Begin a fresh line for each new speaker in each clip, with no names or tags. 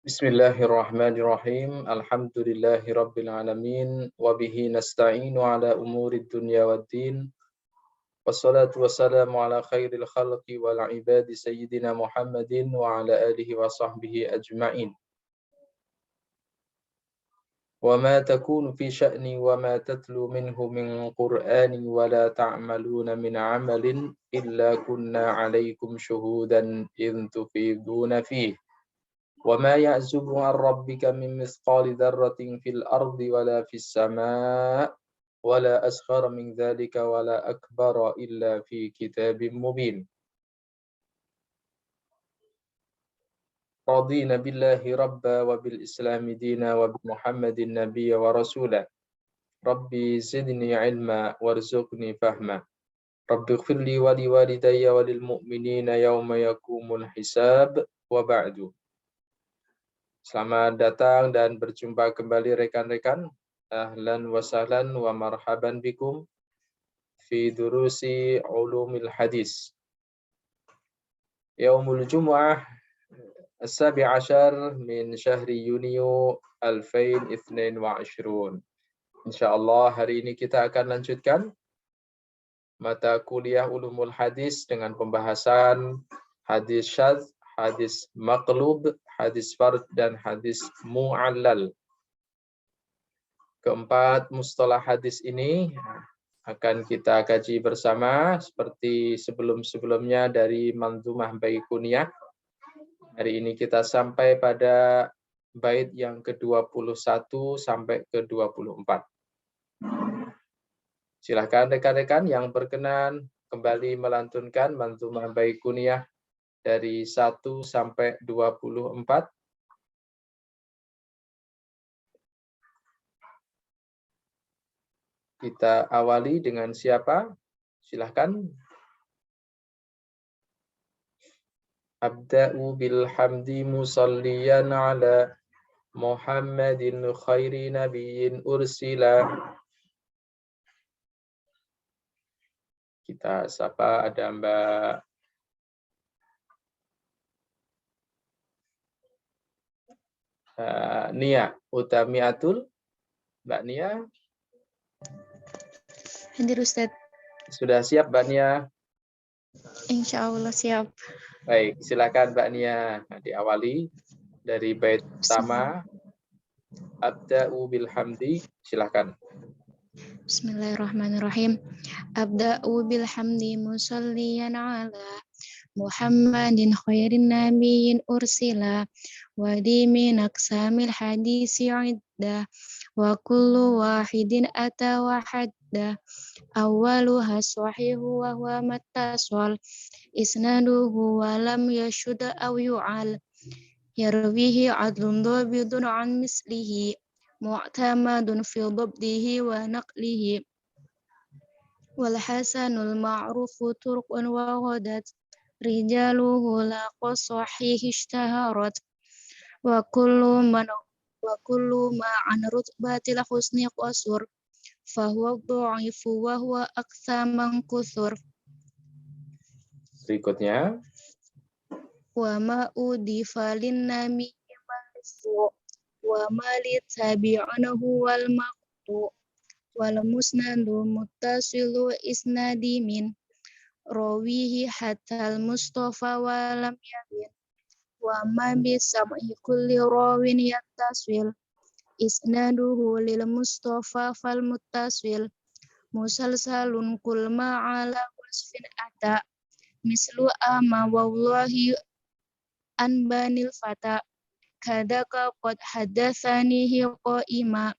Bismillahirrahmanirrahim. Alhamdulillahirabbil alamin wa bihi nasta'inu ala umurid dunya waddin. Wassalatu wassalamu ala khairil khalqi wal ibadi sayyidina Muhammadin wa ala alihi wa sahbihi ajma'in. Wa ma takunu fi sya'ni wa ma tatlu minhu min qur'ani wa la ta'maluna min 'amalin illa kunna 'alaikum syuhudan idh tufiduna fihi. وما يعزب عن ربك من مثقال ذرة في الأرض ولا في السماء ولا أصغر من ذلك ولا أكبر إلا في كتاب مبين. رضينا بالله ربا وبالإسلام دينا وبمحمد النبي ورسولا. ربي زدني علما وارزقني فهما. ربي اغفر لي ولوالدي وللمؤمنين يوم يقوم الحساب وبعد. Selamat datang dan berjumpa kembali rekan-rekan. Ahlan wa sahlan wa marhaban bikum fi durusi ulumil hadis. Yaumul Jumu'ah as-sabi' ashar min syahri Yunio 2022. Insyaallah hari ini kita akan lanjutkan mata kuliah ulumul hadis dengan pembahasan hadis syadz, hadis maqlub, hadis fard, dan hadis mu'allal. Keempat mustalah hadis ini akan kita kaji bersama seperti sebelum-sebelumnya dari Manzumah Baiquniyah. Hari ini kita sampai pada bait yang ke-21 sampai ke-24. Silakan rekan-rekan yang berkenan kembali melantunkan Manzumah Baiquniyah dari 1 sampai 24. Kita awali dengan siapa? Silahkan. Abda'u bilhamdi musalliyan ala Muhammadin khairi nabiyyin ursila. Kita sapa ada Mbak Nia Utamiatul. Mbak Nia.
Hadir Ustadz.
Sudah siap Mbak Nia?
Insya Allah siap.
Baik, silakan Mbak Nia. Nah, diawali dari bait pertama. Abda'u bilhamdi. Silakan.
Bismillahirrahmanirrahim. Abda'u bilhamdi musalliyan ala Muhammadin khairin nabiyyin ursila wa di min aqsamil hadisi idda wa kullu wahidin ata wa hadda awwaluha sahihu wa huwa mattasal isnaduhu wa lam yashud aw yu'al yarwihi adlun dhabidun an mislihi mu'tamadun fi dhabdihi wa naqlihi wal hasanul ma'rufu turqun wa ghadat rijaluhu la qasahih ishtaharat wa kullu ma an rutbatil husni qasur fahuwa dha'ifu wa huwa aktsar man kuthur.
Berikutnya.
Wa ma udifa lin nami marfu wa ma li tabi'anahu wal maqtu wal musnadu muttasilu isnadi min rawihi hatta al mustafa wa lam yabin wa ma bi sam'i kulli rawin yattasil isnaduhu lil mustafa fal muttasil musalsalun kul ma ala wasfin ata mislu ama wallahi an banil fata kadaka qad hadatsanihi qa'ima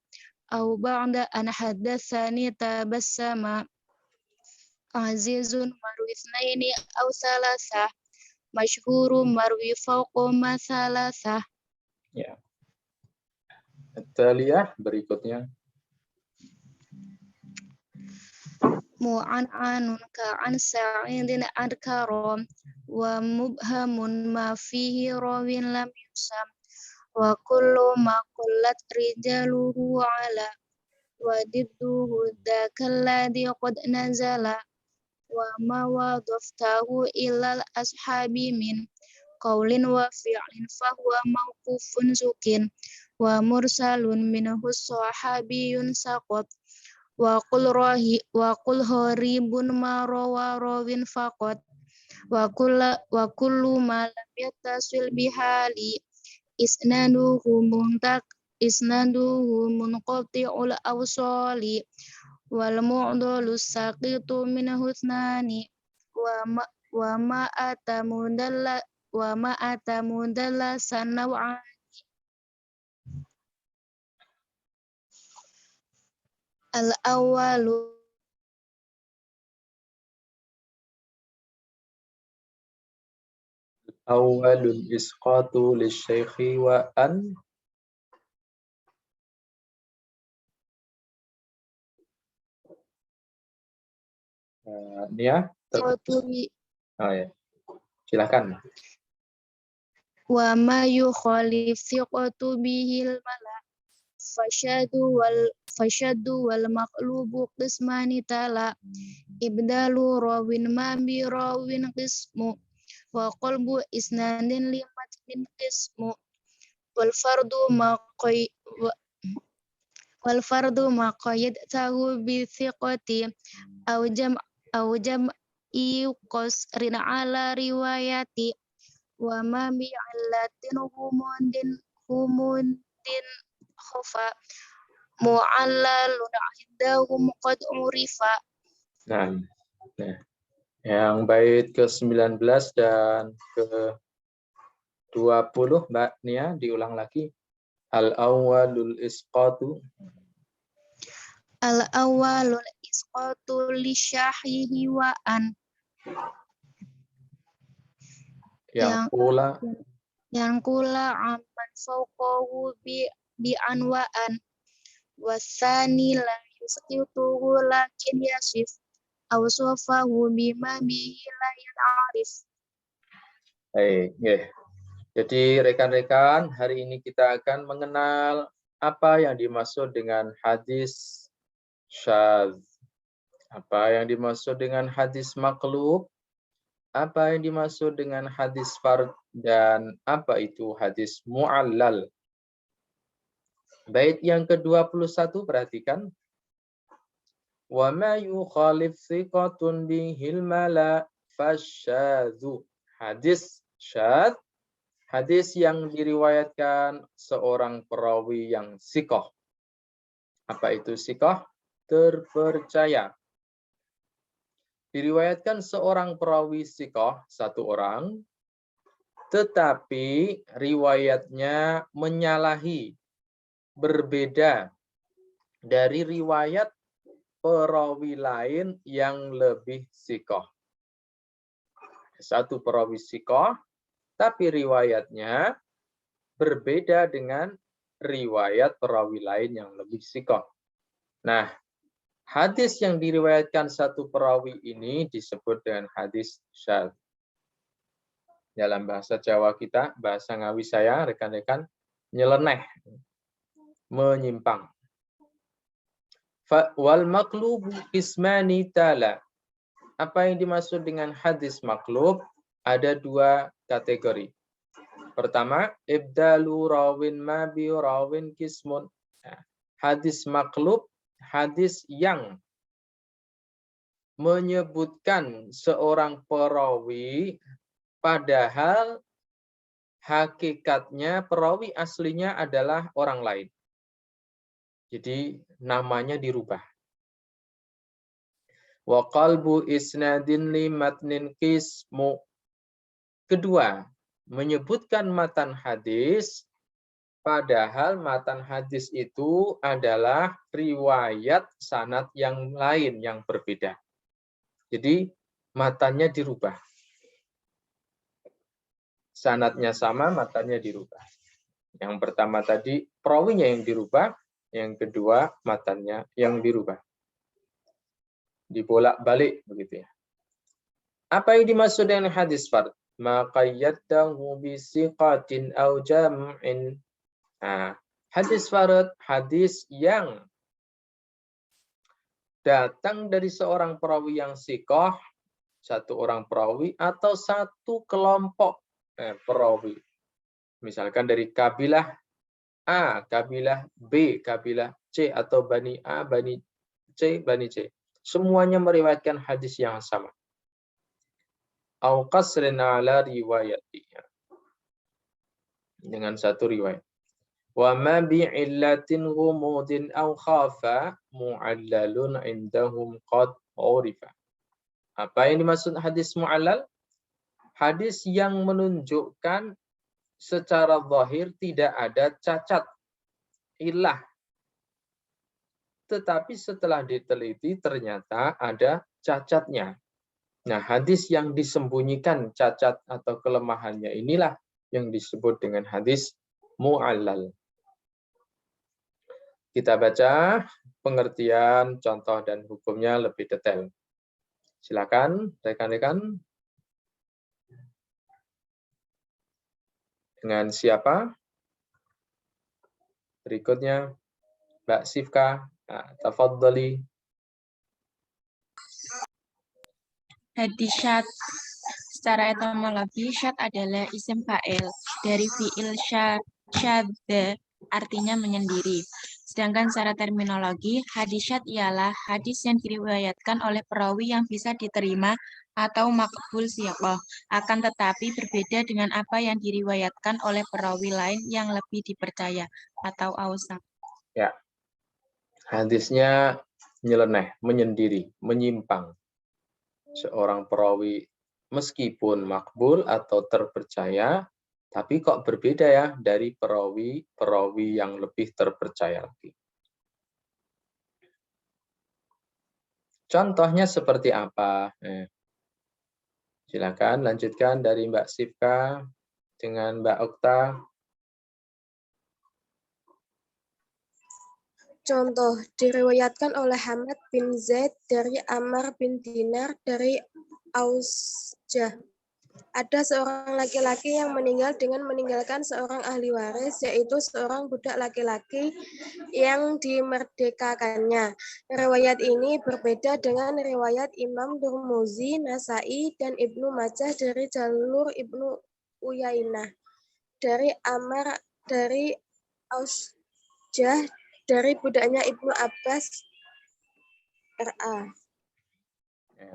au ba'da an hadatsani tabassama azizun marwi itsnaini aw salasa masyhurun marwi fawqa ma salasa.
Ya. Taliyah berikutnya.
Mu'an'anun ka'an sa'idin adkarom wa mubhamun ma fihi rawin lam yusam wa kullu ma qullat rijaluhu ala wa didduhu dhakalladhi qad nazala wa ma wadaftahu ilal ashabi min qaulin wa fi'lin fahuwa mauqufun zukin wa mursalun minhu sahabiyun saqat wa qul haribun ma rawa rawin faqat wa kullu ma lam yattasil bihali isnaduhu munqati'ul awsali wal mu'dalu saqitu min husnani wa ma atamudalla sanaw'a al awwalu
Awalul isqatu lisyaikhi wa an Nia. Oh ya, silakan.
wa ma yukhalif thiqatu bihil mala fashadu wal maqlubu qismani tala ibdalu rawin ma bi rawin qismu wa qalbu isnadin limatnin qismu wal fardu ma qayyadtahu bi thiqati aw jam'i qasrin ala riwayati wa ma bi illatin humundin khafa mu'allalun indahum qad urifa.
Nah, yang bait ke-19 dan ke-20 Mbak Nia diulang lagi. Al-awwalul isqatu.
Al-awwalul isqatu li syahihi wa an.
Yang
kula amman fawqahu bi anwa'an wasani la yusqituhu lakin yasif awsafahu bima bihi la ya'rif.
Jadi rekan-rekan, hari ini kita akan mengenal apa yang dimaksud dengan hadis syadz, apa yang dimaksud dengan hadis maqlub, apa yang dimaksud dengan hadis fard, dan apa itu hadis mu'allal. Bait yang ke-21 perhatikan. Wa ma yukhalif thiqatun bihil mala fasyadzu. Hadis syadz, hadis yang diriwayatkan seorang perawi yang siqah. Apa itu siqah? Terpercaya. Diriwayatkan seorang perawi siqah, satu orang, tetapi riwayatnya menyalahi, berbeda dari riwayat perawi lain yang lebih siqah. Satu perawi siqah, tapi riwayatnya berbeda dengan riwayat perawi lain yang lebih siqah. Nah, hadis yang diriwayatkan satu perawi ini disebut dengan hadis syadz. Dalam bahasa Jawa kita, bahasa Ngawi saya, rekan-rekan, nyeleneh, menyimpang. Wal maqlubu ismani tala. Apa yang dimaksud dengan hadis maqlub? Ada dua kategori. Pertama, ibdalu rawin ma bi rawin kismun. Hadis maqlub, hadis yang menyebutkan seorang perawi padahal hakikatnya perawi aslinya adalah orang lain. Jadi namanya dirubah. Wa qalbu isnadin li matnin qismu. Kedua, menyebutkan matan hadis padahal matan hadis itu adalah riwayat sanad yang lain yang berbeda. Jadi matannya dirubah. Sanadnya sama, matannya dirubah. Yang pertama tadi perawinya yang dirubah, yang kedua matannya yang dirubah. Dibolak-balik begitu ya. Apa yang dimaksud dengan hadis fard? Ma qayyadahu bi siqatin aw jam'in. Nah, hadis fard, hadis yang datang dari seorang perawi yang siqah, satu orang perawi atau satu kelompok perawi. Misalkan dari kabilah A, kabilah B, kabilah C, atau Bani A, Bani C, Bani C. Semuanya meriwayatkan hadis yang sama. Au qasrin ala riwayatiha. Dengan satu riwayat. Wa ma bi'illatin ghumudin au khafa mu'allalun indahum qad urifa. Apa yang dimaksud hadis mu'allal? Hadis yang menunjukkan secara zahir tidak ada cacat, ilah. Tetapi setelah diteliti ternyata ada cacatnya. Nah, hadis yang disembunyikan cacat atau kelemahannya inilah yang disebut dengan hadis mu'allal. Kita baca pengertian, contoh, dan hukumnya lebih detail. Silakan rekan-rekan. Dengan siapa? Berikutnya, Mbak Sifka. Tafadhali.
Hadis syad. Secara etimologi, syad adalah isim fa'il dari fi'il syadza, artinya menyendiri. Sedangkan secara terminologi, hadis syad ialah hadis yang diriwayatkan oleh perawi yang bisa diterima atau makbul siqah, akan tetapi berbeda dengan apa yang diriwayatkan oleh perawi lain yang lebih dipercaya atau ausak.
Ya. Hadisnya nyeleneh, menyendiri, menyimpang. Seorang perawi meskipun makbul atau terpercaya, tapi kok berbeda ya dari perawi yang lebih terpercaya lagi. Contohnya seperti apa? Silakan lanjutkan dari Mbak Sifka dengan Mbak Okta.
Contoh, diriwayatkan oleh Hamad bin Zaid dari Ammar bin Dinar dari Ausjah. Ada seorang laki-laki yang meninggal dengan meninggalkan seorang ahli waris, yaitu seorang budak laki-laki yang dimerdekakannya. Riwayat ini berbeda dengan riwayat Imam Tirmidzi, Nasai, dan Ibnu Majah dari jalur Ibnu Uyainah, dari Ammar, dari Ausjah, dari budaknya Ibnu Abbas, R.A.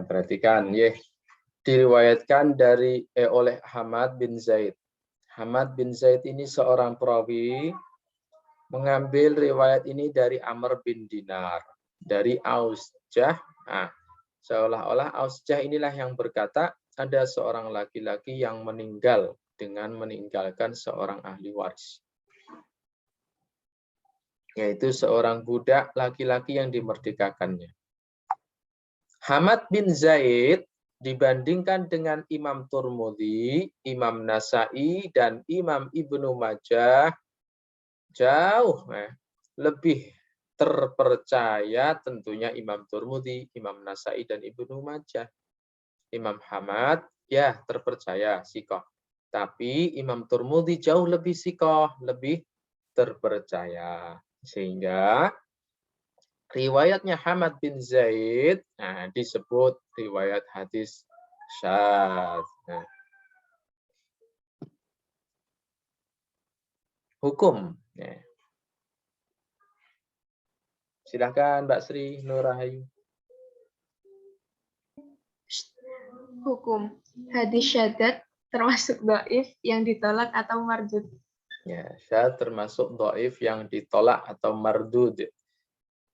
Perhatikan, diriwayatkan oleh Hamad bin Zaid. Hamad bin Zaid ini seorang perawi, mengambil riwayat ini dari Amr bin Dinar, dari Ausjah. Seolah-olah Ausjah inilah yang berkata, ada seorang laki-laki yang meninggal dengan meninggalkan seorang ahli waris, yaitu seorang budak laki-laki yang dimerdekakannya. Hamad bin Zaid dibandingkan dengan Imam Tirmidzi, Imam Nasai, dan Imam Ibnu Majah jauh lebih terpercaya tentunya Imam Tirmidzi, Imam Nasai, dan Ibnu Majah. Imam Hamad ya terpercaya sikoh, tapi Imam Tirmidzi jauh lebih sikoh, lebih terpercaya, sehingga riwayatnya Hamad bin Zaid disebut riwayat hadis syadz. Hukum. Silakan Mbak Sri Nurahayu.
Hukum. Hadis syadzat termasuk dhaif yang ditolak atau mardud.
Ya, syadz termasuk dhaif yang ditolak atau mardud.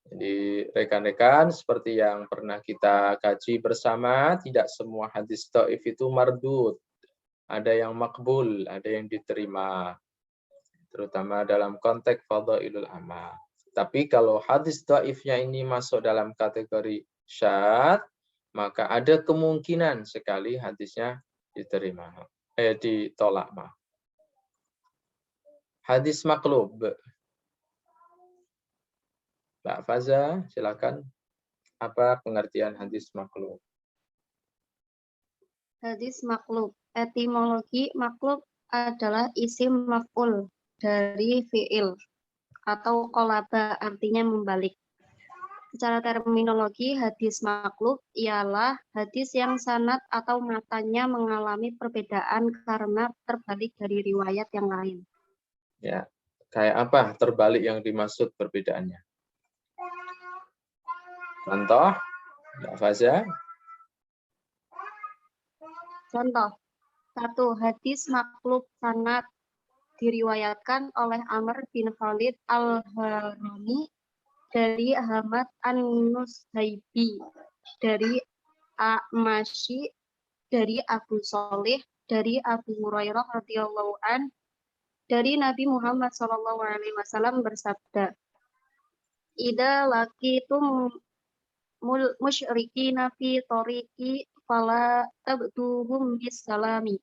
Jadi rekan-rekan, seperti yang pernah kita kaji bersama, tidak semua hadis dhaif itu mardud. Ada yang makbul, ada yang diterima, terutama dalam konteks fadhailul amal. Tapi kalau hadis dhaifnya ini masuk dalam kategori syadz, maka ada kemungkinan sekali hadisnya ditolak. Hadis maqlub. Mbak Faza, silakan. Apa pengertian hadis maqlub?
Hadis maqlub. Etimologi maqlub adalah isim maf'ul dari fi'il atau qalaba, artinya membalik. Secara terminologi, hadis maklub ialah hadis yang sanad atau matanya mengalami perbedaan karena terbalik dari riwayat yang lain.
Ya, kayak apa terbalik yang dimaksud perbedaannya? Contoh, Mbak Faza.
Contoh, 1. Hadis maklub sanad diriwayatkan oleh Amr bin Khalid al-Harani dari Ahmad an-Nusaybi, dari A'masyi, dari Abu Sholih, dari Abu Hurairah radhiyallahu an, dari Nabi Muhammad SAW bersabda, "Idza laqitum musyrikina fi thoriqi fala tabduhum bisalami."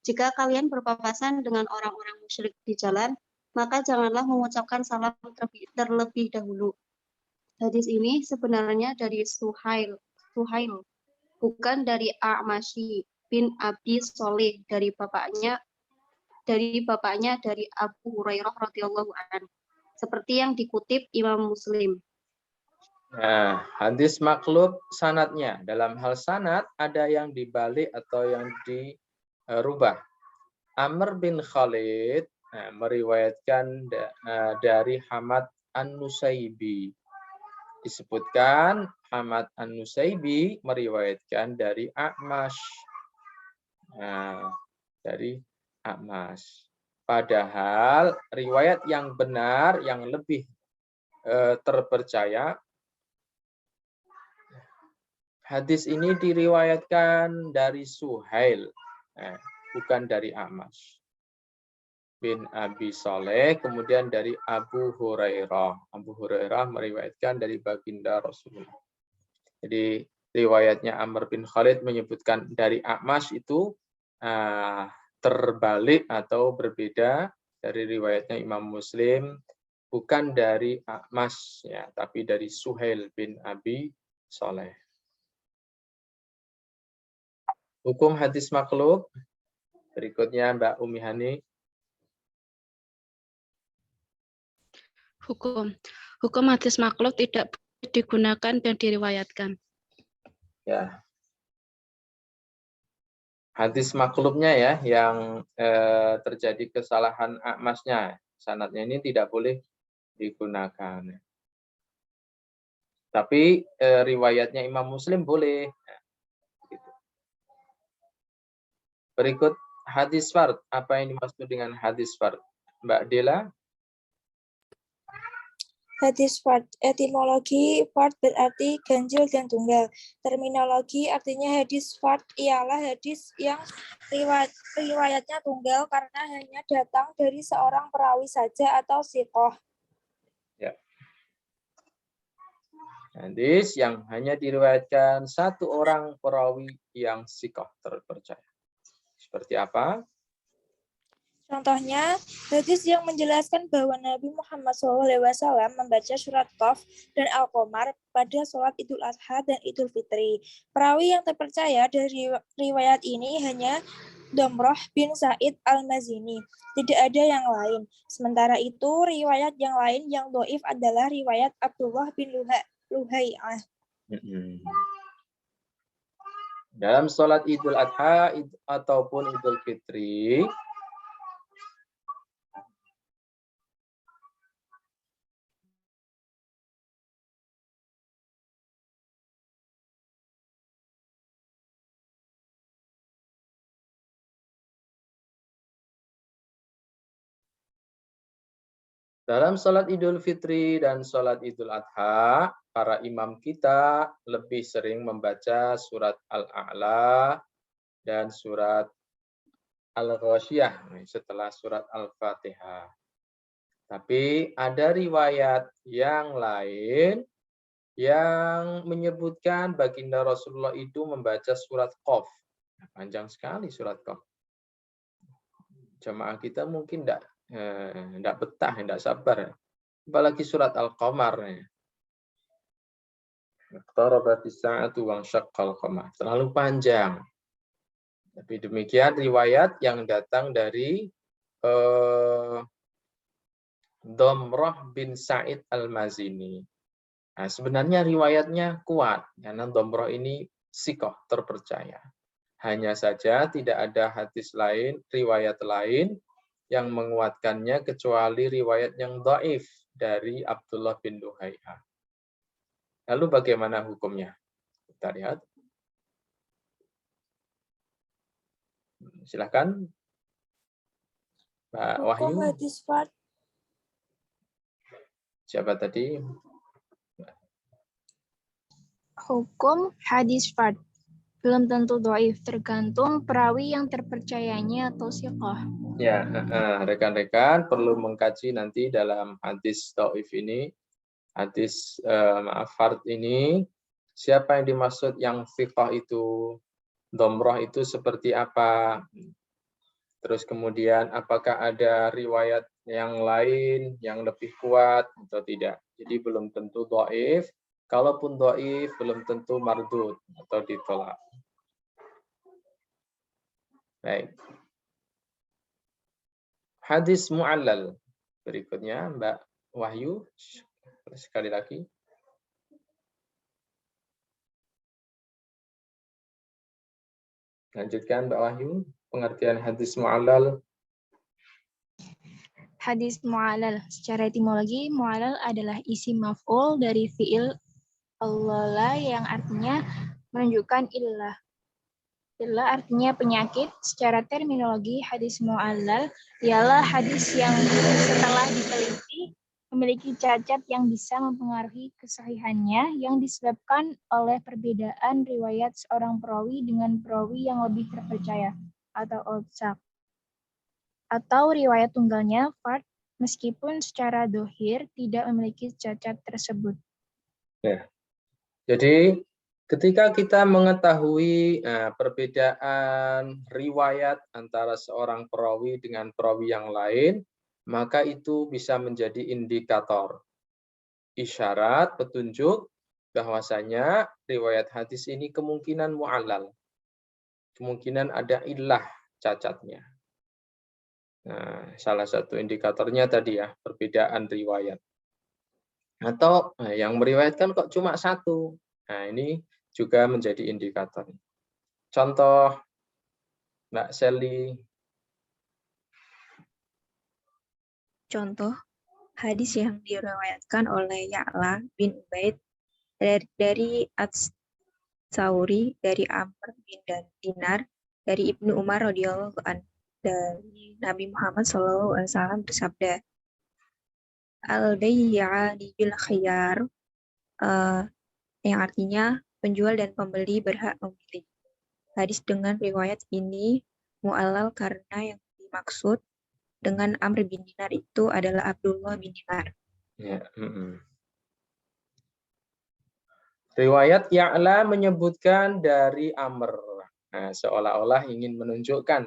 Jika kalian berpapasan dengan orang-orang musyrik di jalan, maka janganlah mengucapkan salam terlebih dahulu. Hadis ini sebenarnya dari Suhail, bukan dari A'masyi bin Abi Sholih, dari bapaknya dari Abu Hurairah radhiyallahu an, seperti yang dikutip Imam Muslim.
Nah, hadis maklub sanadnya. Dalam hal sanad ada yang dibalik atau yang dirubah. Amr bin Khalid meriwayatkan dari Hamad an-Nusaybi. Disebutkan Hamad an-Nusaybi meriwayatkan dari A'mash. Dari A'mash. Padahal riwayat yang benar, yang lebih terpercaya, hadis ini diriwayatkan dari Suhail, bukan dari A'mash bin Abi Sholih, kemudian dari Abu Hurairah. Abu Hurairah meriwayatkan dari baginda Rasulullah. Jadi riwayatnya Amr bin Khalid menyebutkan dari A'mash itu terbalik atau berbeda dari riwayatnya Imam Muslim, bukan dari A'mash, ya, tapi dari Suhail bin Abi Sholih. Hukum hadis maklub. Berikutnya Mbak Umi Hani.
Hukum hadis maklub tidak boleh digunakan dan diriwayatkan.
Ya. Hadis maklubnya ya, yang terjadi kesalahan A'masnya, sanadnya ini tidak boleh digunakan. Tapi riwayatnya Imam Muslim boleh. Berikut hadis fard. Apa yang dimaksud dengan hadis fard? Mbak Dela?
Hadis fard, etimologi fard berarti ganjil dan tunggal. Terminologi artinya hadis fard ialah hadis yang riwayatnya tunggal karena hanya datang dari seorang perawi saja atau siqoh.
Ya. Hadis yang hanya diriwayatkan satu orang perawi yang siqoh, terpercaya. Seperti apa?
Contohnya, hadis yang menjelaskan bahwa Nabi Muhammad SAW membaca surat Qaf dan Al-Qamar pada sholat Idul Adha dan Idul Fitri. Perawi yang terpercaya dari riwayat ini hanya Damrah bin Sa'id al-Mazini. Tidak ada yang lain. Sementara itu, riwayat yang lain yang dhaif adalah riwayat Abdullah bin Luhai'ah.
Dalam sholat Idul Adha ataupun Idul Fitri, dalam sholat Idul Fitri dan sholat Idul Adha, para imam kita lebih sering membaca surat Al-A'la dan surat Al-Ghasyiyah setelah surat Al-Fatihah. Tapi ada riwayat yang lain yang menyebutkan baginda Rasulullah itu membaca surat Qaf. Panjang sekali surat Qaf. Jamaah kita mungkin tidak betah, tidak sabar. Apalagi surat Al-Qamar. Iqtarabatis sa'atu wansyaqqal qamar. Terlalu panjang. Tapi demikian riwayat yang datang dari Damrah bin Sa'id al-Mazini. Nah, sebenarnya riwayatnya kuat karena domroh ini sikoh, terpercaya. Hanya saja tidak ada hadis lain, riwayat lain yang menguatkannya kecuali riwayat yang dhaif dari Abdullah bin Luhai'ah. Lalu bagaimana hukumnya? Kita lihat. Silakan, Mbak Wahyu.
Hukum hadis fard.
Siapa tadi?
Hukum hadis fard. Belum tentu dhaif, tergantung perawi yang terpercayanya atau siqah.
Ya, rekan-rekan perlu mengkaji nanti dalam hadis dhaif ini, hadis fard ini, siapa yang dimaksud yang siqah itu, domroh itu seperti apa, terus kemudian apakah ada riwayat yang lain yang lebih kuat atau tidak. Jadi belum tentu dhaif, kalaupun dhaif belum tentu mardud atau ditolak. Baik. Hadis mu'allal. Berikutnya Mbak Wahyu, sekali lagi. Lanjutkan Mbak Wahyu, pengertian hadis mu'allal.
Hadis mu'allal. Secara etimologi, mu'allal adalah isim maf'ul dari fi'il allala yang artinya menunjukkan illah. Illah artinya penyakit. Secara terminologi, hadis mu'allal ialah hadis yang setelah diteliti memiliki cacat yang bisa mempengaruhi kesahihannya yang disebabkan oleh perbedaan riwayat seorang perawi dengan perawi yang lebih terpercaya atau autsaq. Atau riwayat tunggalnya fard meskipun secara dohir tidak memiliki cacat tersebut.
Ya. Jadi ketika kita mengetahui perbedaan riwayat antara seorang perawi dengan perawi yang lain, maka itu bisa menjadi indikator, isyarat, petunjuk bahwasanya riwayat hadis ini kemungkinan mu'allal. Kemungkinan ada illah cacatnya. Nah, salah satu indikatornya tadi ya, perbedaan riwayat. Atau yang meriwayatkan kok cuma satu. Nah, ini juga menjadi indikator. Contoh, Mbak Sally.
Contoh, hadis yang diriwayatkan oleh Ya'la bin Ubaid dari Ats-Tsauri, dari Amr bin Dinar, dari Ibnu Umar radhiyallahu anhu, dari Nabi Muhammad SAW bersabda, al-bayya'ani bil khiyar, yang artinya penjual dan pembeli berhak memilih. Hadis dengan riwayat ini mu'allal karena yang dimaksud dengan Amr bin Dinar itu adalah Abdullah bin Dinar.
Ya, riwayat Ya'la menyebutkan dari Amr. Nah, seolah-olah ingin menunjukkan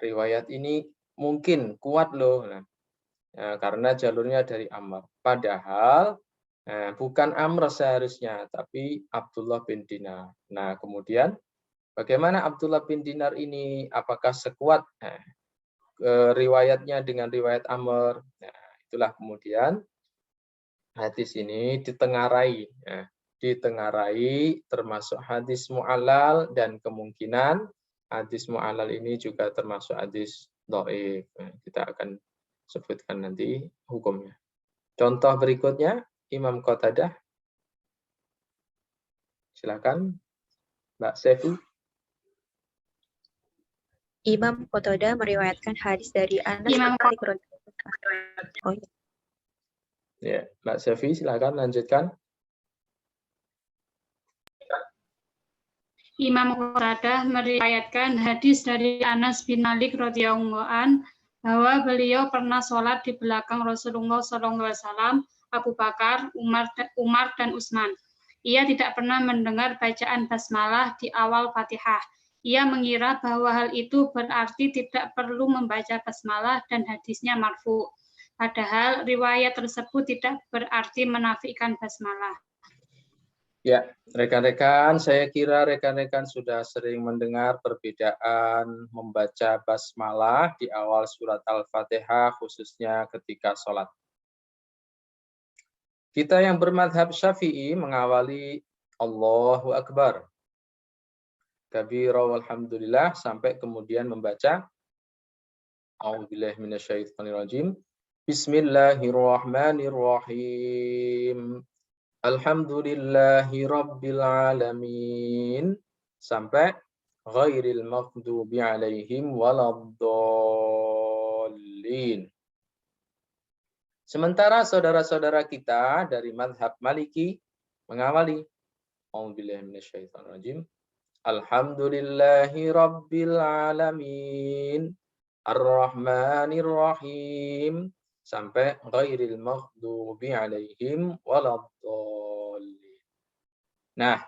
riwayat ini mungkin kuat loh. Nah, karena jalurnya dari Amr. Padahal bukan Amr seharusnya, tapi Abdullah bin Dinar. Nah, kemudian bagaimana Abdullah bin Dinar ini? Apakah sekuat riwayatnya dengan riwayat Amr? Nah, itulah kemudian hadis ini ditengarai. Ditengarai termasuk hadis mu'allal dan kemungkinan hadis mu'allal ini juga termasuk hadis dhaif. Kita akan sebutkan nanti hukumnya. Contoh berikutnya, Imam Qatadah. Silakan, Mbak Sefi.
Imam Qatadah meriwayatkan hadis dari Anas bin Malik radhiyallahu anhu.
Ya, Mbak Sefi, silakan lanjutkan.
Imam Qatadah meriwayatkan hadis dari Anas bin Malik radhiyallahu anhu bahwa beliau pernah sholat di belakang Rasulullah SAW, Abu Bakar, Umar dan Utsman. Ia tidak pernah mendengar bacaan basmalah di awal Fatihah. Ia mengira bahwa hal itu berarti tidak perlu membaca basmalah dan hadisnya marfu. Padahal riwayat tersebut tidak berarti menafikan basmalah.
Ya, rekan-rekan, saya kira rekan-rekan sudah sering mendengar perbedaan membaca basmalah di awal surat Al-Fatihah, khususnya ketika sholat. Kita yang bermadhab Syafi'i mengawali Allahu Akbar, kabira walhamdulillah, sampai kemudian membaca A'udzubillahi minasyaitonirrajim. Bismillahirrahmanirrahim. Alhamdulillahi rabbil alamin, sampai ghairil maghdubi alaihim waladdallin. Sementara saudara-saudara kita dari mazhab Maliki mengawali A'udzubillahi minasyaitonirrajim. Alhamdulillahi rabbil alamin, arrahmanirrahim, sampai ghairil maghdubi alaihim waladdallin. Nah,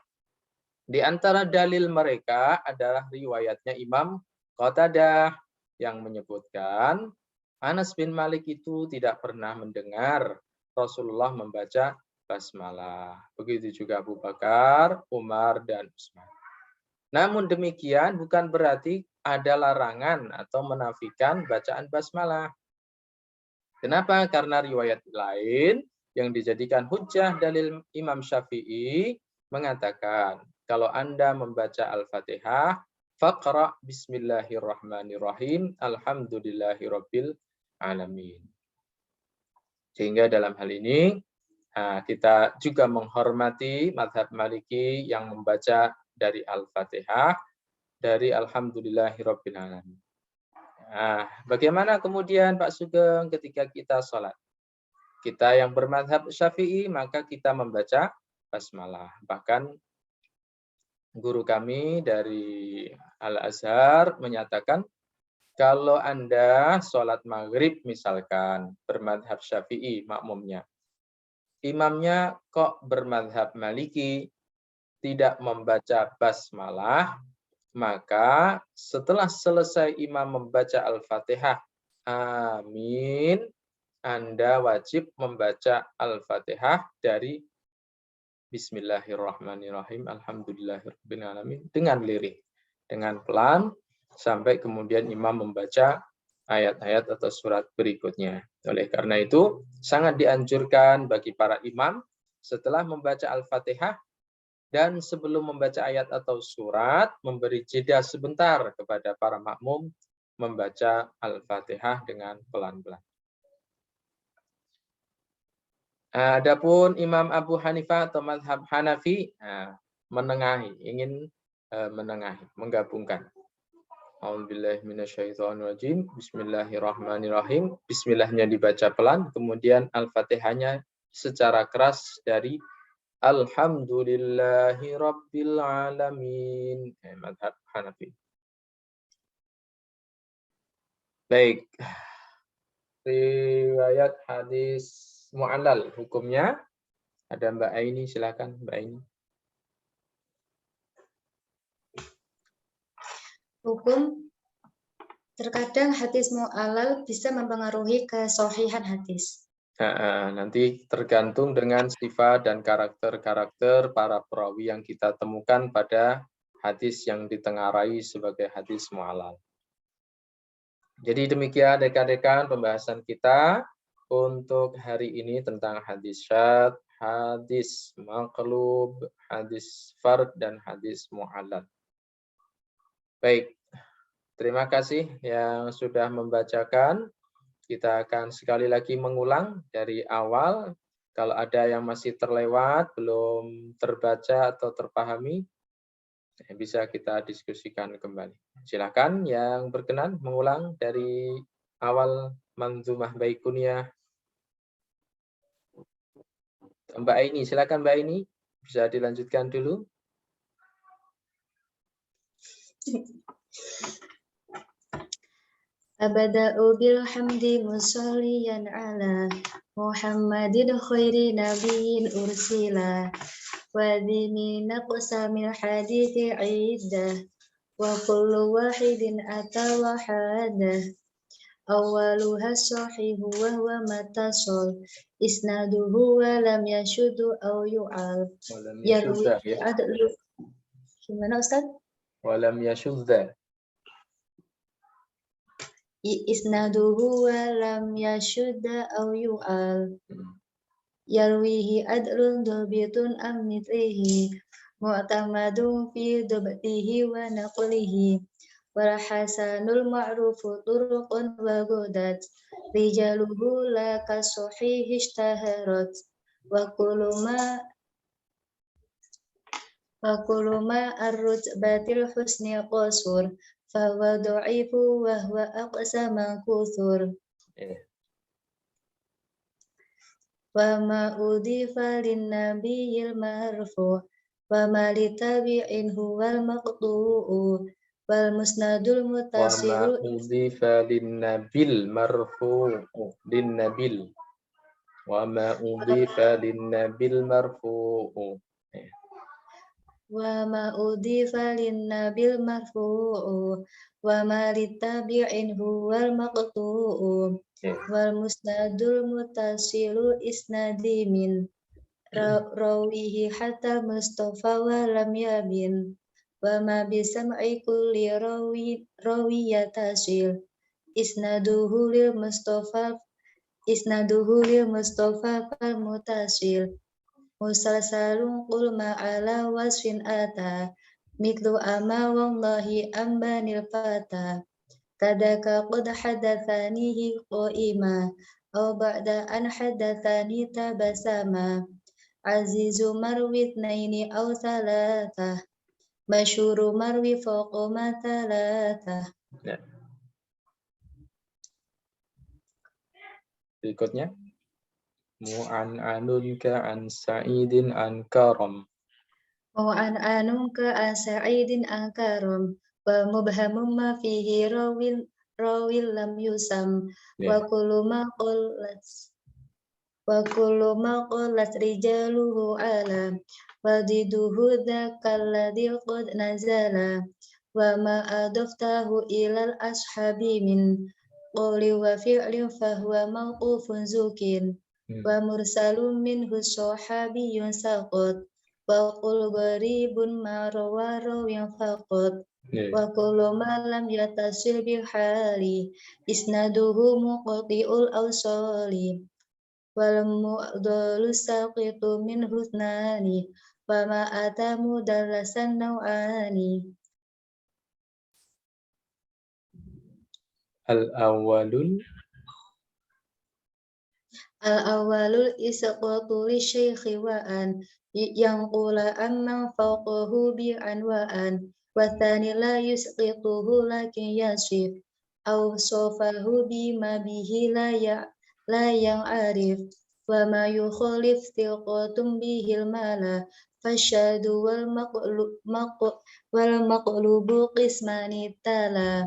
di antara dalil mereka adalah riwayatnya Imam Qatadah yang menyebutkan Anas bin Malik itu tidak pernah mendengar Rasulullah membaca basmalah. Begitu juga Abu Bakar, Umar, dan Utsman. Namun demikian bukan berarti ada larangan atau menafikan bacaan basmalah. Kenapa? Karena riwayat lain yang dijadikan hujjah dalil Imam Syafi'i mengatakan, kalau Anda membaca Al-Fatihah, faqra bismillahirrahmanirrahim, alhamdulillahirabbil alamin. Sehingga dalam hal ini kita juga menghormati mazhab Maliki yang membaca dari Al-Fatihah, dari alhamdulillahirabbil alamin. Nah, bagaimana kemudian Pak Sugeng ketika kita sholat? Kita yang bermadzhab Syafi'i maka kita membaca basmalah. Bahkan guru kami dari Al-Azhar menyatakan kalau Anda sholat maghrib misalkan bermadzhab Syafi'i makmumnya, imamnya kok bermadzhab Maliki tidak membaca basmalah, maka setelah selesai imam membaca Al-Fatihah, amin, Anda wajib membaca Al-Fatihah dari Bismillahirrahmanirrahim, alhamdulillahirabbil alamin, dengan lirih, dengan pelan, sampai kemudian imam membaca ayat-ayat atau surat berikutnya. Oleh karena itu, sangat dianjurkan bagi para imam setelah membaca Al-Fatihah dan sebelum membaca ayat atau surat, memberi jeda sebentar kepada para makmum membaca Al-Fatihah dengan pelan-pelan. Adapun Imam Abu Hanifah atau mazhab Hanafi menengahi, ingin menengahi, menggabungkan. A'udzubillahi minasyaitonirrajim. Bismillahirrahmanirrahim. Bismillahnya dibaca pelan, kemudian Al-Fatihahnya secara keras dari Alhamdulillahi rabbil alamin. Mazhab Hanafi. Baik. Riwayat hadis mu'allal hukumnya ada Mbak Aini, silakan Mbak Aini.
Hukum, terkadang hadis mu'allal bisa mempengaruhi kesohihan hadis.
Nanti tergantung dengan sifat dan karakter-karakter para perawi yang kita temukan pada hadis yang ditengarai sebagai hadis mu'allal. Jadi demikian rekan-rekan pembahasan kita untuk hari ini tentang hadis syadz, hadis maqlub, hadis fard, dan hadis mu'allal. Baik, terima kasih yang sudah membacakan. Kita akan sekali lagi mengulang dari awal. Kalau ada yang masih terlewat, belum terbaca atau terpahami, bisa kita diskusikan kembali. Silakan yang berkenan mengulang dari awal Manzumah Baikuniyah. Mbak Aini, silakan Mbak Aini, bisa dilanjutkan dulu.
Abada'u bilhamdi musalliyan ala Muhammadin khairi nabiyyin ursila wa dini naqsamil hadithi iddah wa kullu wahidin atawahadah awaluha sahihu wa huwa matasol isnaduhu wa lam yashudu au yu'al yarwi adlu. Gimana Ustaz?
Wa lam yashudda.
Isnaduhu wa lam yashudda au yu'al. yarwihi adlun dobitun ammitlihi mu'tamadun fi dobtihi wa naqlihi wal hasanul ma'rufu turuqun wa gudat rijaluhu la kasuhihi ishtaharat wa kuluma ar-rutbatil husni qasur fahuwa dha'ifu wa huwa aqsama kuthur wa ma udhifa lin nabiyil marfu wa ma litabi'in huwal maqtu'u wal musnadul
Wa ma
muttasilu
udhifa linnabil marfu'u linnabil. Wa ma udhifa linnabil marfu'u.
wa ma udhifa lin nabil marfu'u wa ma litabi'in huwal maqtu'u wal musnadul muttasilu isnadi min rawihi hatta mustafa wa lam yabin wa ma bisam'i kulli rawiyatasil isnaduhu lil mustafa fal mutasil musalsalun qul ma'ala wasfin ata mitlu ama wallahi ambanil fata kadaka qad hadatsanihi qaima aw ba'da an hadatsani tabasama azizu marwi tsnaini aw thalatha masyhuru marwi fawqa ma thalatha.
Berikutnya mu'an'anun ka'an sa'idin an karam.
Mu'an'anun ka'an sa'idin an karam wa mubhamun ma fihi rawil lam yusam wa kullu ma qalat rijaluhu ala wa diduhu dzakalladzi qad nazala wa ma adaftahu ilal ashabi min qawli wa fi'lin fahuwa mawqufun zukin wa mursalun minhu sahabiyyun saqat wa qul gharibun ma rawa rawin faqat wa kullu ma lam yatasil bihali isnaduhu muqti'ul awsali wal mu'dalu saqitu minhu thnani wa ma atamu dalasan naw'ani.
Al-awwalul
isqatu li syaikhi wa an yang qula amman fawqahu bi anwa'an wa thani la yusqituhu lakin yasif aw sofahu bima bihi la yang arif wa ma yukhalif tilqatum bihil mala fasyadu wal maqlubu qismani tala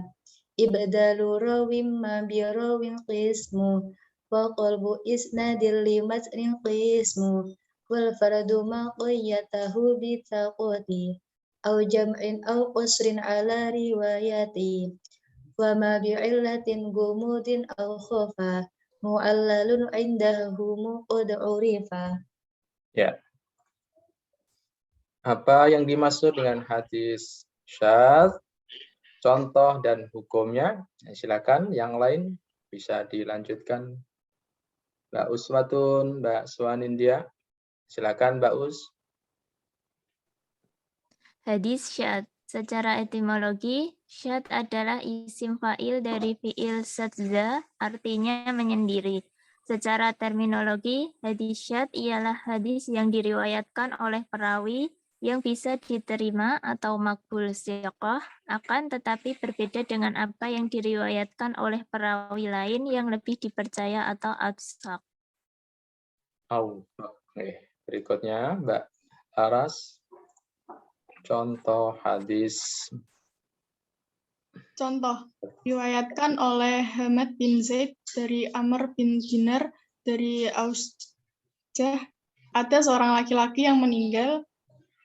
ibdalu rawim ma bi rawin qismu wa qalbu isnadil limatnin qismu wal faradu ma qayyatahu bi taqati aw jam'in aw qasrin ala riwayati wa ma bi illatin gumudin aw khofa mu'allalun indahu qad urifa.
Ya. Apa yang dimaksud dengan hadis syadz, contoh dan hukumnya? Silakan yang lain bisa dilanjutkan. Mbak Uswatun, Mbak Swanindya. Silakan Mbak Us.
Hadis syadz. Secara etimologi, syadz adalah isim fa'il dari fi'il syadza, artinya menyendiri. Secara terminologi, hadis syadz ialah hadis yang diriwayatkan oleh perawi yang bisa diterima atau makbul siqah, akan tetapi berbeda dengan apa yang diriwayatkan oleh perawi lain yang lebih dipercaya atau absak.
Berikutnya Mbak Aras. Contoh hadis.
Contoh, diriwayatkan oleh Hamad bin Zaid dari Amr bin Dinar dari Ausjah, ada seorang laki-laki yang meninggal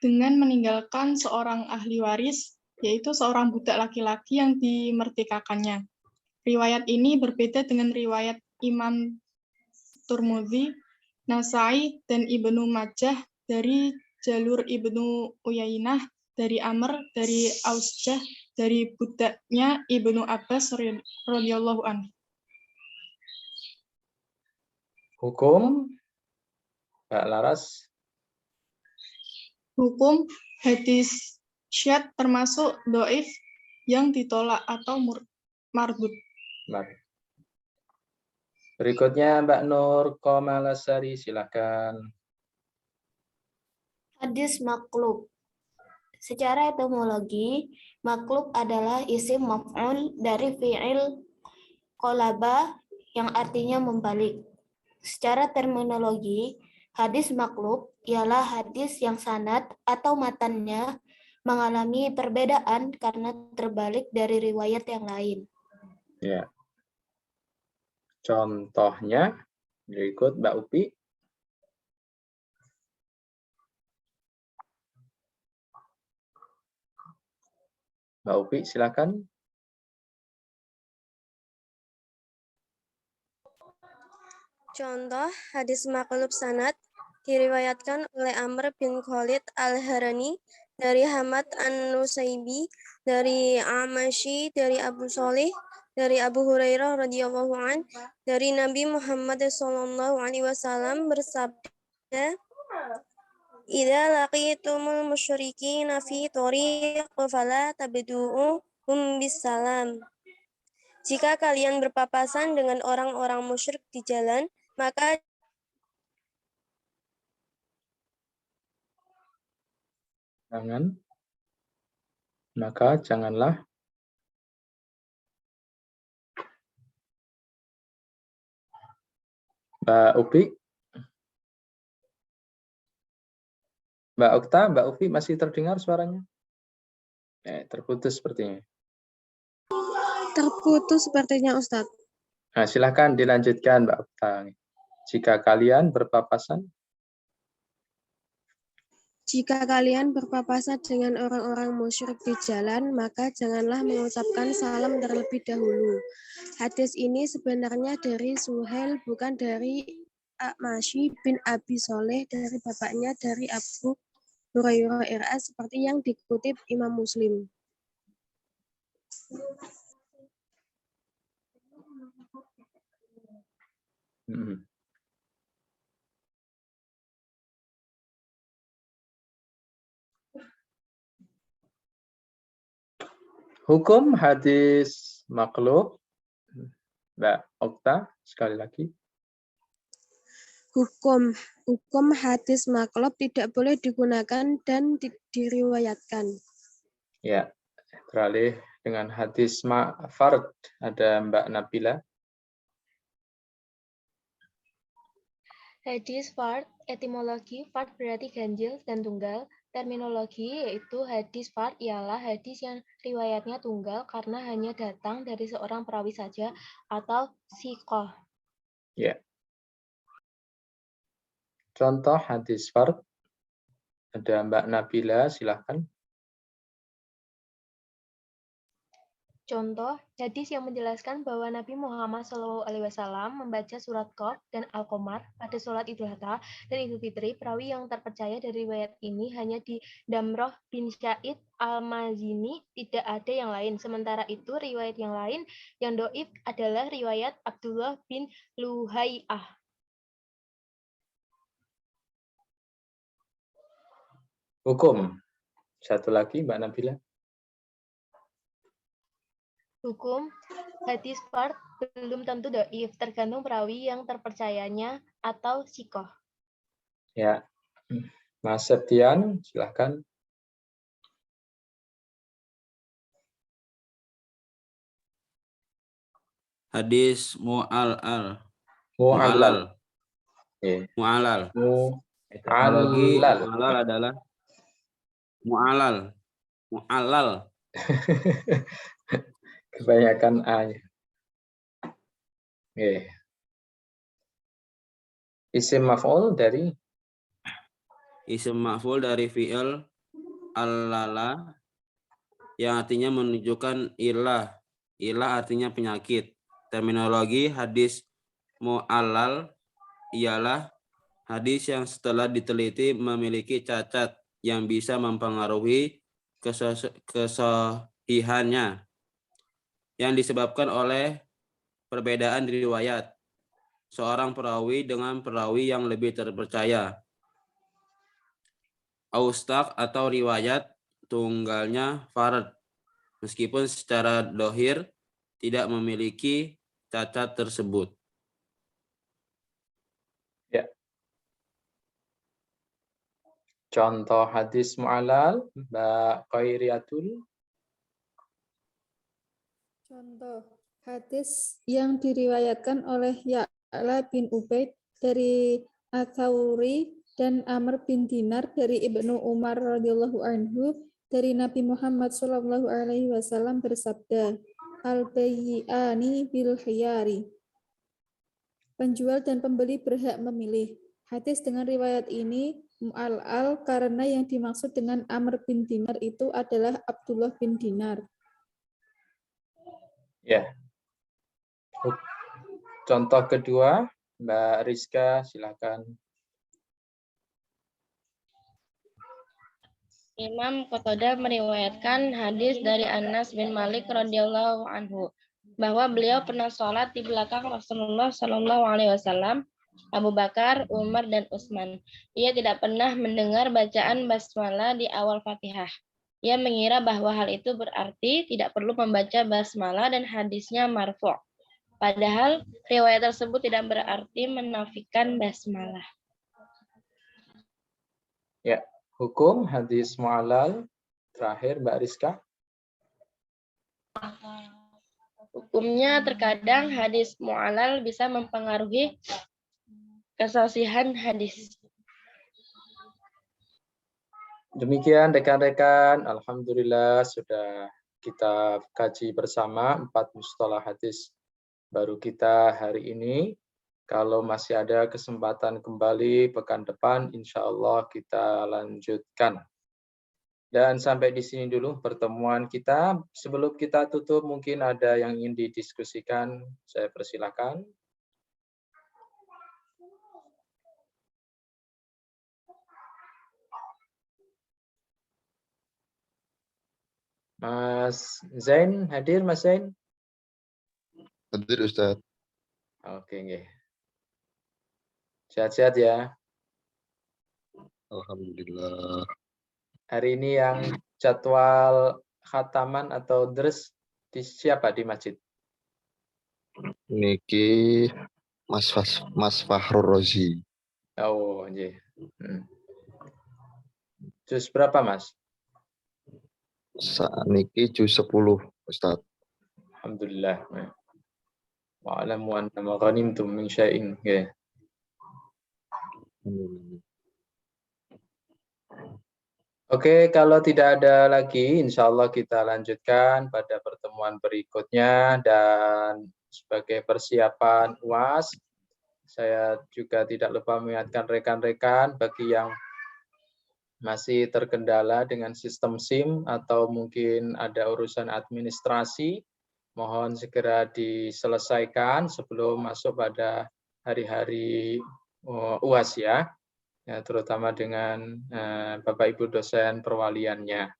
dengan meninggalkan seorang ahli waris, yaitu seorang budak laki-laki yang dimerdekakannya. Riwayat ini berbeda dengan riwayat Imam Turmudzi, Nasai, dan Ibnu Majah dari jalur Ibnu Uyainah dari Amr dari Ausjah dari budaknya Ibnu Abbas radhiyallahu anhu.
Hukum Mbak Laras.
Hukum hadis syad termasuk doif yang ditolak atau mardud.
Berikutnya Mbak Nur Komalasari, silakan.
Hadis maklub. Secara etimologi, maklub adalah isim maf'ul dari fi'il qalaba yang artinya membalik. Secara terminologi, hadis maklub ialah hadis yang sanad atau matannya mengalami perbedaan karena terbalik dari riwayat yang lain.
Ya. Contohnya, berikut Mbak Upi. Mbak Upi, silakan.
Contoh hadis maklub sanad diriwayatkan oleh Amr bin Khalid al-Harani dari Hamad an-Nusaybi, dari Amashi, dari Abu Sholih, dari Abu Hurairah radhiyallahu an, dari Nabi Muhammad sallallahu alaihi wasallam bersabda, "Idza laqitumul musyrikina fi thoriq fala tabdu'uhum bisalam." Jika kalian berpapasan dengan orang-orang musyrik di jalan, maka
janganlah Mbak Upi. Mbak Okta, Mbak Upi masih terdengar suaranya? Terputus sepertinya.
terputus sepertinya Ustadz.
Nah, silakan dilanjutkan Mbak Okta. Jika kalian berpapasan
dengan orang-orang musyrik di jalan, maka janganlah mengucapkan salam terlebih dahulu. Hadis ini sebenarnya dari Suhail, bukan dari Amashi bin Abi Sholeh, dari bapaknya dari Abu Hurairah RA, seperti yang dikutip Imam Muslim.
Hukum hadis maklub, Mbak Okta, sekali lagi.
Hukum hadis maklub tidak boleh digunakan dan diriwayatkan.
Ya, beralih dengan hadis fard, ada Mbak Nabila.
Hadis fard, etimologi fard berarti ganjil dan tunggal. Terminologi yaitu hadis fard ialah hadis yang riwayatnya tunggal karena hanya datang dari seorang perawi saja atau siqah.
Ya. Contoh hadis fard, ada Mbak Nabila, silahkan.
Contoh, hadis yang menjelaskan bahwa Nabi Muhammad SAW membaca surat Qaf dan Al-Qamar pada sholat Idul Adha dan Idul Fitri. Perawi yang terpercaya dari riwayat ini hanya di Damroh bin Syaid Al-Mazini, tidak ada yang lain. Sementara itu, riwayat yang lain yang doif adalah riwayat Abdullah bin Luhai'ah.
Hukum. Satu lagi, Mbak Nabila.
Hukum hadis fard belum tentu doif, tergantung perawi yang terpercayanya atau siqah.
Ya, Mas Septian, silahkan.
Hadis mu'allal.
Mu'allal.
Mu'allal.
Mu'allal.
Mu'allal adalah mu'allal.
Kebanyakan A-nya. Isim maf'ul dari?
Isim maf'ul dari fi'il allala yang artinya menunjukkan ilah. Ilah artinya penyakit. Terminologi hadis mu'allal ialah hadis yang setelah diteliti memiliki cacat yang bisa mempengaruhi kesahihannya yang disebabkan oleh perbedaan riwayat. seorang perawi dengan perawi yang lebih terpercaya. Austaq atau riwayat tunggalnya farad, meskipun secara dohir tidak memiliki cacat tersebut.
Ya. Contoh hadis mu'alal, Mbak Khairiatul.
Contoh hadis yang diriwayatkan oleh Ya'la bin Ubaid dari Ats-Tsauri dan Amr bin Dinar dari Ibnu Umar radhiyallahu anhu dari Nabi Muhammad sallallahu alaihi wasallam bersabda, al-bayyi'ani bil khiyari. Penjual dan pembeli berhak memilih. Hadis dengan riwayat ini mu'al-al karena yang dimaksud dengan Amr bin Dinar itu adalah Abdullah bin Dinar.
Ya. Contoh kedua, Mbak Rizka, silakan.
Imam Qatadah meriwayatkan hadis dari Anas bin Malik radhiyallahu anhu bahwa beliau pernah sholat di belakang Rasulullah Shallallahu Alaihi Wasallam, Abu Bakar, Umar, dan Utsman. Ia tidak pernah mendengar bacaan basmalah di awal Fatihah. Ia mengira bahwa hal itu berarti tidak perlu membaca basmalah dan hadisnya marfu'. Padahal riwayat tersebut tidak berarti menafikan basmalah.
Ya. Hukum hadis mu'alal terakhir Mbak Rizka.
Hukumnya terkadang hadis mu'alal bisa mempengaruhi kesasihan hadis.
Demikian rekan-rekan, alhamdulillah sudah kita kaji bersama 4 mustalah hadis baru kita hari ini. Kalau masih ada kesempatan kembali pekan depan, insya Allah kita lanjutkan. Dan sampai di sini dulu pertemuan kita. Sebelum kita tutup, mungkin ada yang ingin didiskusikan. Saya persilakan. Mas Zain, hadir Mas Zain?
Hadir Ustaz.
Oke, nggih. Sehat-sehat ya.
Alhamdulillah.
Hari ini yang jadwal khataman atau ders di siapa di masjid?
Niki Mas Fahrur Rozi.
Oh, nggih. Juz berapa, Mas?
Niki juz 10, Ustaz.
Alhamdulillah. Wa'alamu anna ma ghanimtum min syai'in. Nggih. Oke, kalau tidak ada lagi, insya Allah kita lanjutkan pada pertemuan berikutnya. Dan sebagai persiapan UAS, saya juga tidak lupa mengingatkan rekan-rekan bagi yang masih terkendala dengan sistem SIM atau mungkin ada urusan administrasi, mohon segera diselesaikan sebelum masuk pada hari-hari UAS ya, terutama dengan Bapak Ibu dosen perwaliannya.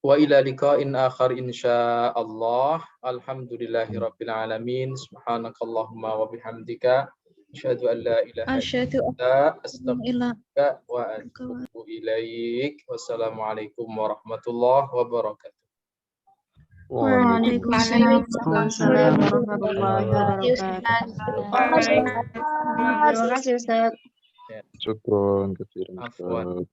Wa ila liqa'in akhar insyaallah. Alhamdulillahirabbil alamin. Subhanakallahumma wa bihamdika asyhadu an la ilaha illa anta astaghfiruka wa atubu ilaik. Wassalamualaikum warahmatullahi wabarakatuh.
Waalaikumsalam warahmatullahi wabarakatuh. Terima kasih Ustaz.
Syukron, kasiran Ustaz.